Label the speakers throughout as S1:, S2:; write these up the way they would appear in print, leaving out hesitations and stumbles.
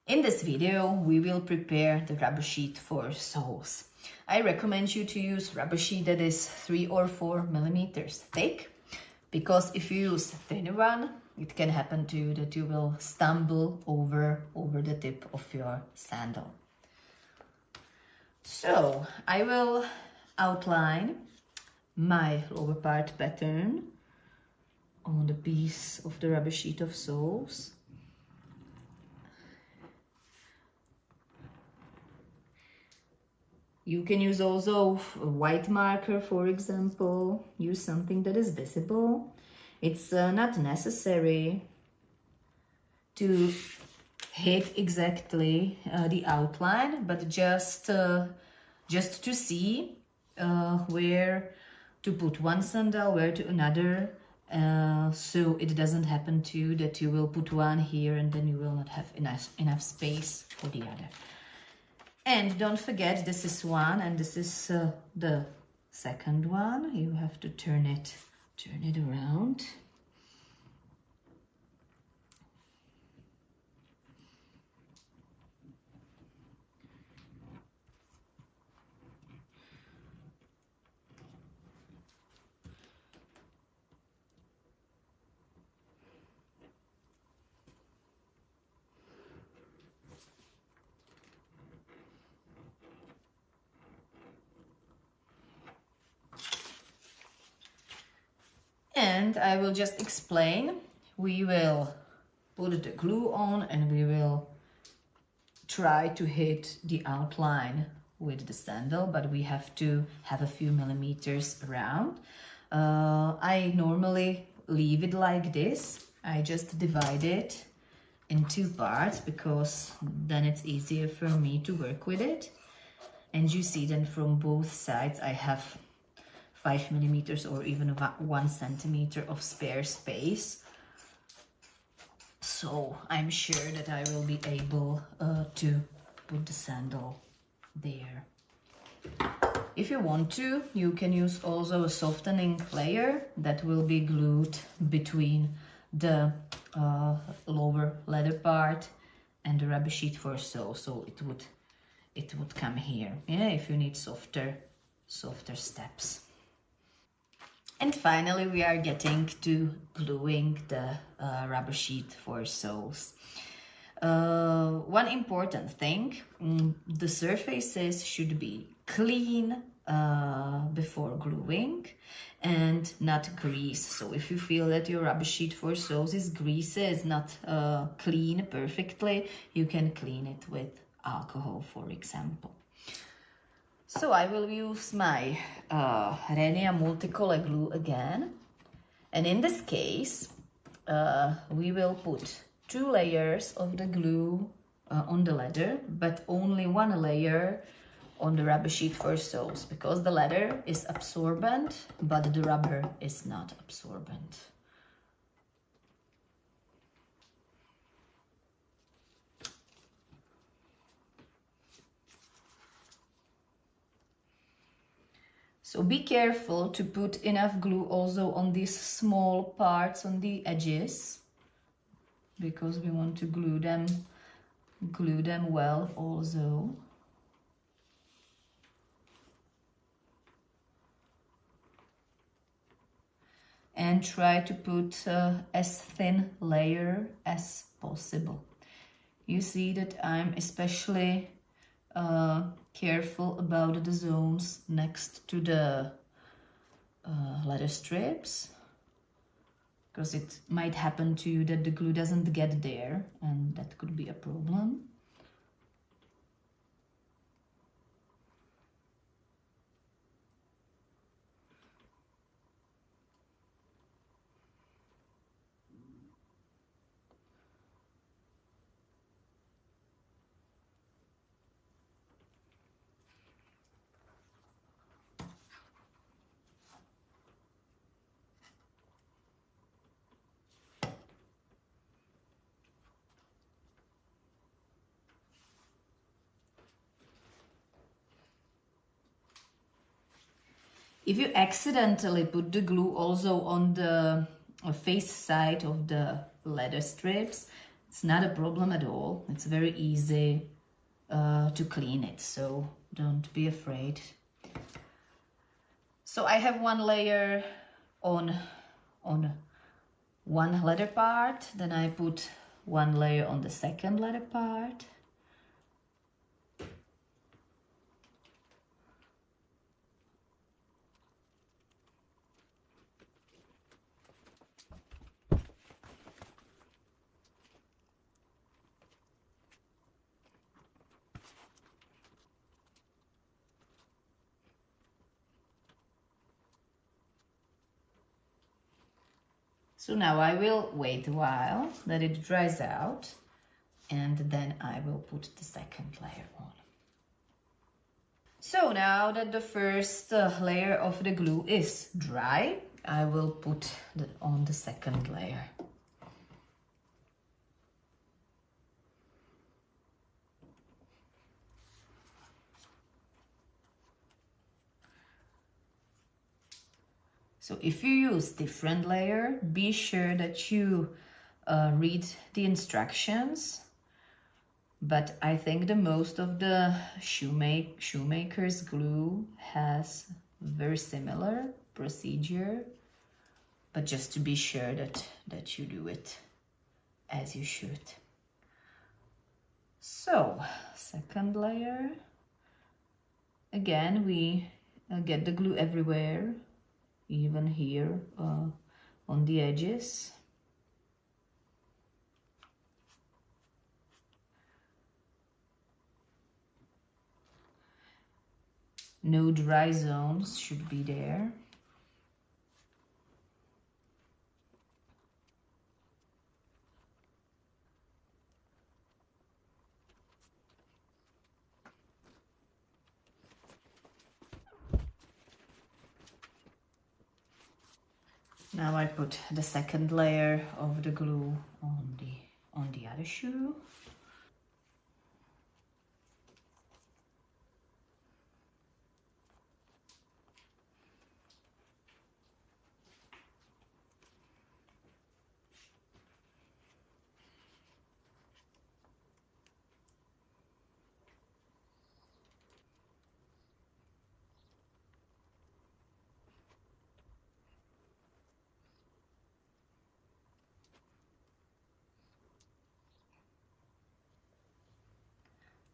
S1: In this video, we will prepare the rubber sheet for soles. I recommend you to use rubber sheet that is 3 or 4 millimeters thick, because if you use a thinner one, it can happen to you that you will stumble over the tip of your sandal. So I will outline my lower part pattern on the piece of the rubber sheet of soles. You can use also a white marker, for example. Use something that is visible. It's not necessary to hit exactly the outline, but just to see where to put one sandal, where to another, so it doesn't happen to you that you will put one here and then you will not have enough space for the other. And don't forget, this is one and this is the second one. You have to turn it around. And I will just explain. We will put the glue on and we will try to hit the outline with the sandal, but we have to have a few millimeters around. I normally leave it like this. I just divide it in 2 parts because then it's easier for me to work with it. And you see then from both sides I have 5 millimeters or even about 1 centimeter of spare space. So I'm sure that I will be able to put the sandal there. If you want to, you can use also a softening layer that will be glued between the lower leather part and the rubber sheet for soles, so it would come here. Yeah, if you need softer steps. And finally, we are getting to gluing the rubber sheet for soles. One important thing, the surfaces should be clean before gluing and not grease. So if you feel that your rubber sheet for soles is greasy, is not clean perfectly, you can clean it with alcohol, for example. So I will use my Renia multicolor glue again, and in this case we will put 2 layers of the glue on the leather, but only 1 layer on the rubber sheet for soles, because the leather is absorbent but the rubber is not absorbent. So be careful to put enough glue also on these small parts on the edges, because we want to glue them well also. And try to put as thin layer as possible. You see that I'm especially careful about the zones next to the leather strips, because it might happen to you that the glue doesn't get there, and that could be a problem. If you accidentally put the glue also on the face side of the leather strips, It's not a problem at all. It's very easy to clean it, so don't be afraid. So I have one layer on one leather part, then I put one layer on the second leather part. So now I will wait a while that it dries out, and then I will put the second layer on. So now that the first layer of the glue is dry, I will put on the second layer. So if you use different layer, be sure that you read the instructions. But I think the most of the shoemakers glue has very similar procedure, but just to be sure that you do it as you should. So, second layer. Again, we get the glue everywhere, even here on the edges. No dry zones should be there. Now I put the second layer of the glue on the other shoe.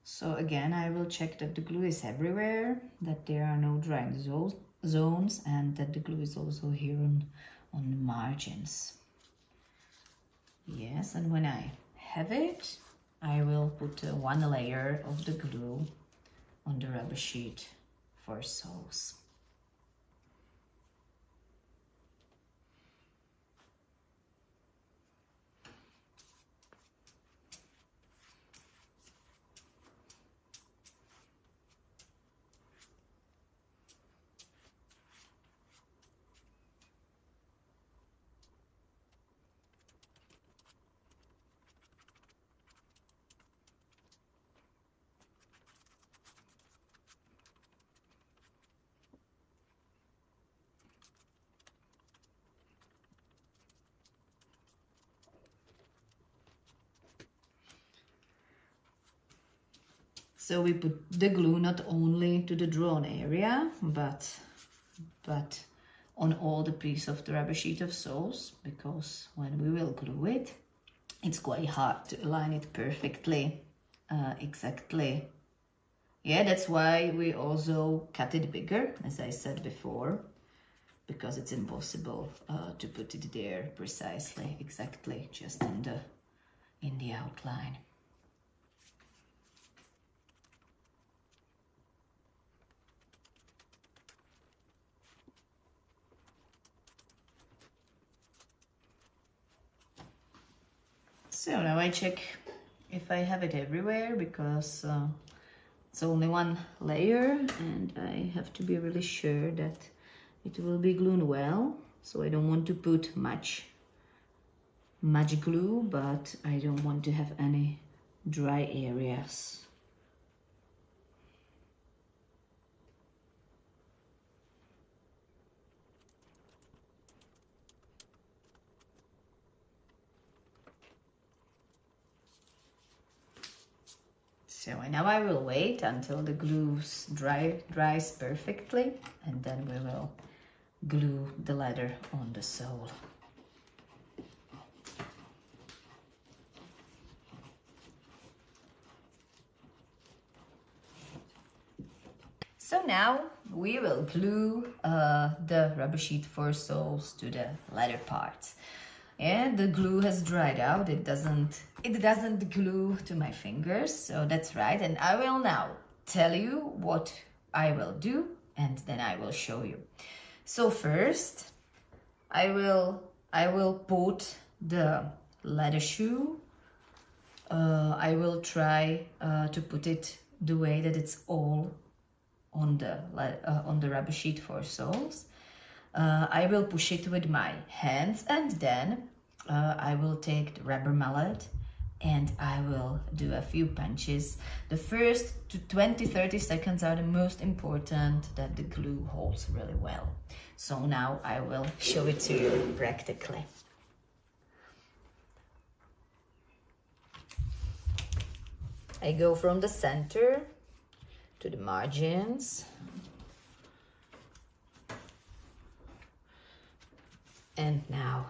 S1: So again, I will check that the glue is everywhere, that there are no drying zones, and that the glue is also here on the margins. Yes, and when I have it, I will put one layer of the glue on the rubber sheet for soles. So we put the glue not only to the drawn area, but on all the piece of the rubber sheet of soles, because when we will glue it, it's quite hard to align it perfectly, exactly. Yeah, that's why we also cut it bigger, as I said before, because it's impossible to put it there precisely, exactly, just in the outline. So now I check if I have it everywhere, because it's only one layer and I have to be really sure that it will be glued well. So I don't want to put much glue, but I don't want to have any dry areas. So now I will wait until the glue dries perfectly, and then we will glue the leather on the sole. So now we will glue the rubber sheet for soles to the leather parts. And the glue has dried out. It doesn't glue to my fingers, so that's right. And I will now tell you what I will do, and then I will show you. So first, I will put the leather shoe. I will try to put it the way that it's all on the rubber sheet for soles. I will push it with my hands, and then I will take the rubber mallet and I will do a few punches. The first 20-30 seconds are the most important, that the glue holds really well. So now I will show it to you practically. I go from the center to the margins. And now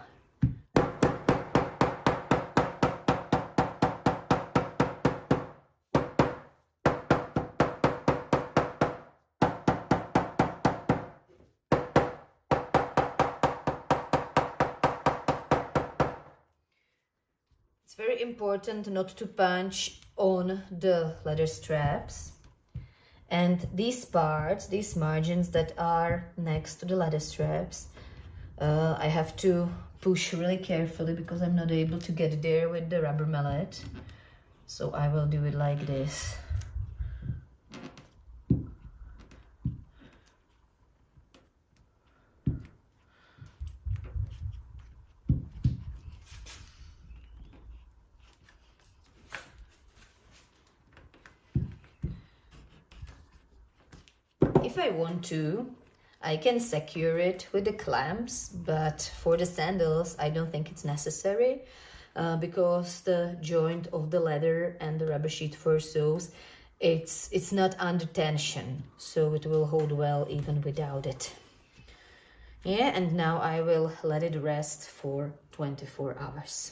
S1: it's very important not to punch on the leather straps, and these parts, these margins that are next to the leather straps, I have to push really carefully because I'm not able to get there with the rubber mallet. So I will do it like this. If I want to, I can secure it with the clamps, but for the sandals, I don't think it's necessary because the joint of the leather and the rubber sheet for soles, it's not under tension, so it will hold well even without it. Yeah, and now I will let it rest for 24 hours.